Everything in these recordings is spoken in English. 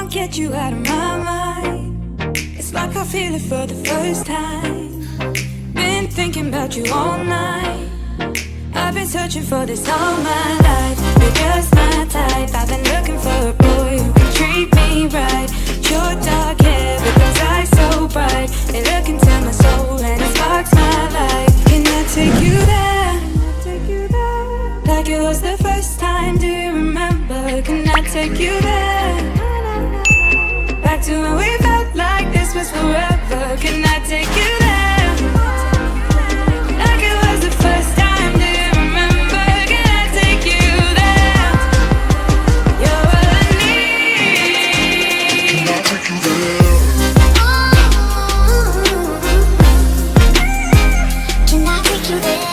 can't get you out of my mind. It's like I feel it for the first time. Been thinking about you all night. I've been searching for this all my life. You're just my type. I've been looking for a boy who can treat me right. Your dark hair with those eyes so bright. They look into my soul and it sparks my life. Can I take you there? Like it was the first time, do you remember? Can I take you there? Back to when we felt like this was forever. Can I take you there? Like it was the first time, do you remember? Can I take you there? You're all I need. Can I take you there? Can I take you there?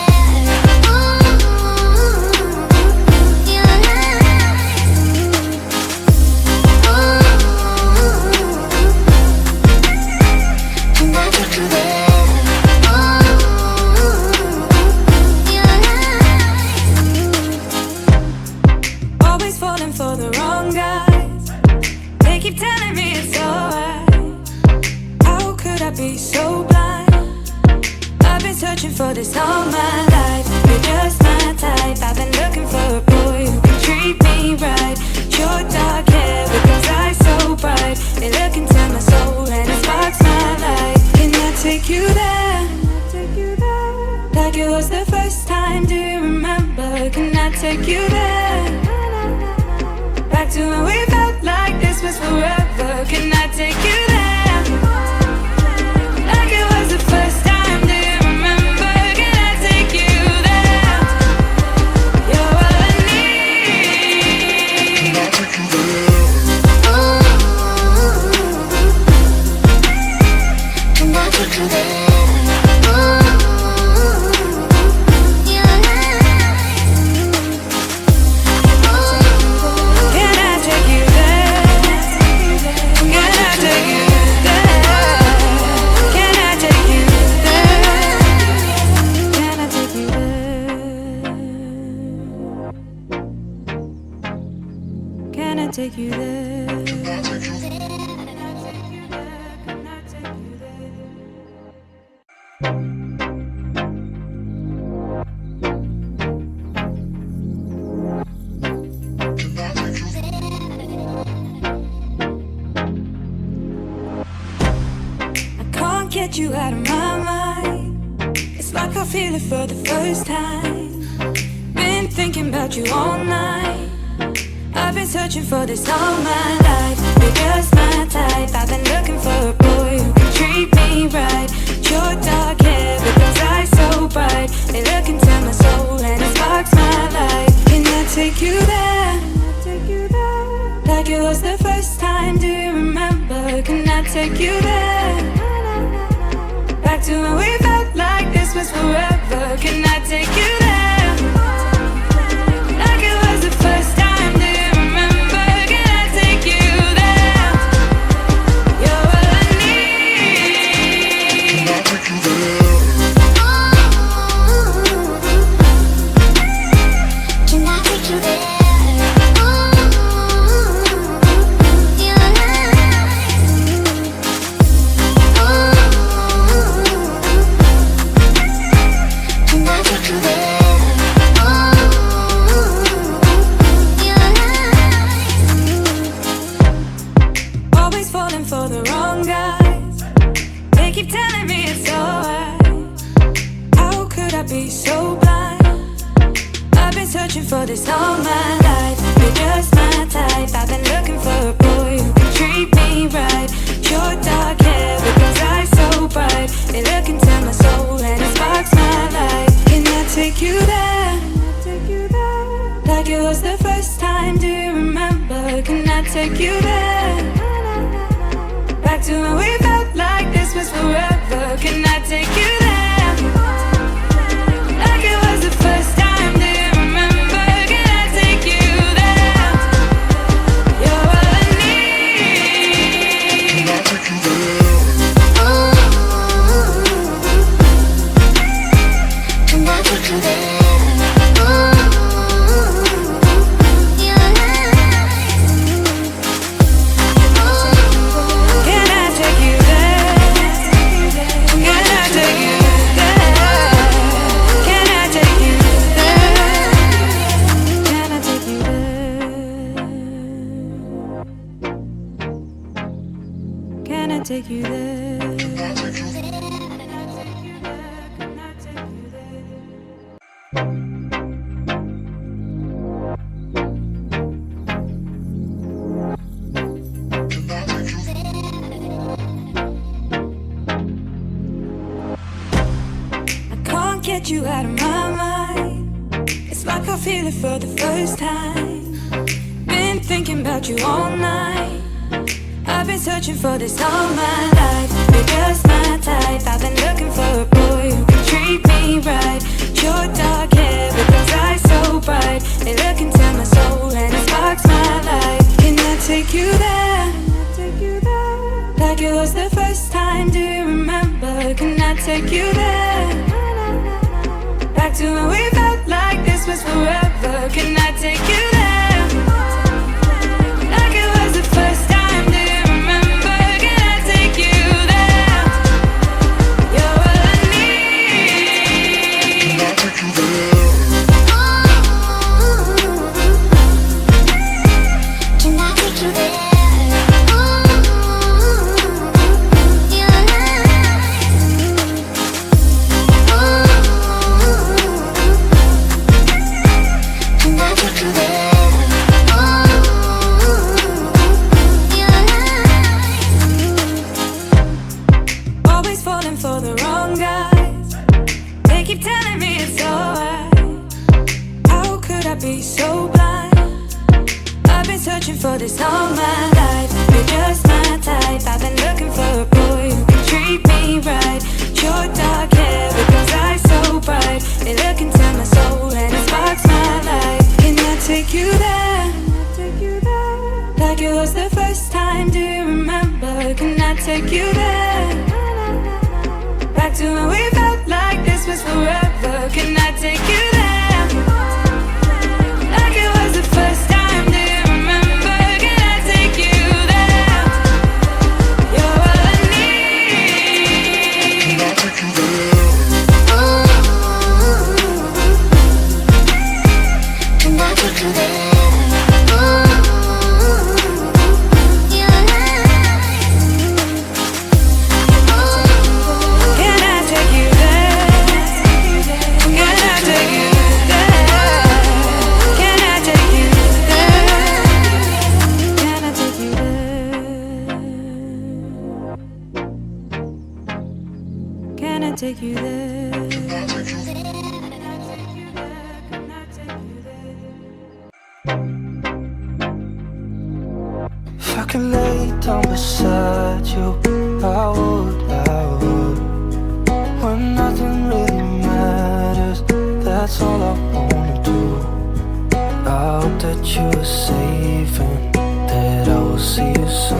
Keep telling me it's alright. How could I be so blind? I've been searching for this all my life. You're just my type. I've been looking for a boy who can treat me right. Your dark hair with those eyes so bright. They look into my soul and it sparks my life. Can I take you there? Like it was the first time, do you remember? Can I take you there? Back to when we felt like this was forever. Can I take you there? Like it was the first time, do you remember? Can I take you there? You're all I need. Can I take you there? Can I take you there? Take you there. I can't get you out of my mind. It's like I feel it for the first time. Been thinking about you all night. I've been searching for this all my life. You're just my type. I've been looking for a boy who can treat me right. Your dark hair with those eyes so bright. They look into my soul and it sparks my life. Can I take you there? Like it was the first time, do you remember? Can I take you there? Back to when we felt like this was forever. Can I take you there? Like it was the first time. Keep telling me it's alright. How could I be so blind? I've been searching for this all my life. You're just my type. I've been looking for a boy who can treat me right. Your dark hair with those eyes so bright. They look into my soul and it sparks my life. Can I take you there? Like it was the first time, do you remember? Can I take you there? Back to when we felt like this was forever. Can I take you there? Like it was the first time, do you remember? Can I take you there? You're all I need. Can I take you there? Can I take you there? I take you there? Get you out of my mind. It's like I feel it for the first time. Been thinking about you all night. I've been searching for this all my life. You're just my type. I've been looking for a boy who can treat me right. Your dark hair with those eyes so bright. They look into my soul and it sparks my life. Can I take you there? Like it was the first time, do you remember? Can I take you there? Back to when we felt like this was forever. Can I take you there? Like it was the first time, do you remember? Can I take you there? You're all I need. Can I take you there? Can I take you there? For the wrong guys, they keep telling me it's alright. How could I be so blind? I've been searching for this all my life. You're just my type. I've been looking for a boy who can treat me right. Your dark hair with those eyes so bright. They look into my soul and it sparks my life. Can I take you there? Like it was the first time, do you remember? Can I take you there? Back to when we felt like this was forever. Can I take you there? Like it was the first time, do you remember? Can I take you there? You're all I need. Can I take you there? Can I take you there? Take you there. If I could lay down beside you, I would. When nothing really matters, that's all I wanna do. I hope that you are safe and that I will see you soon.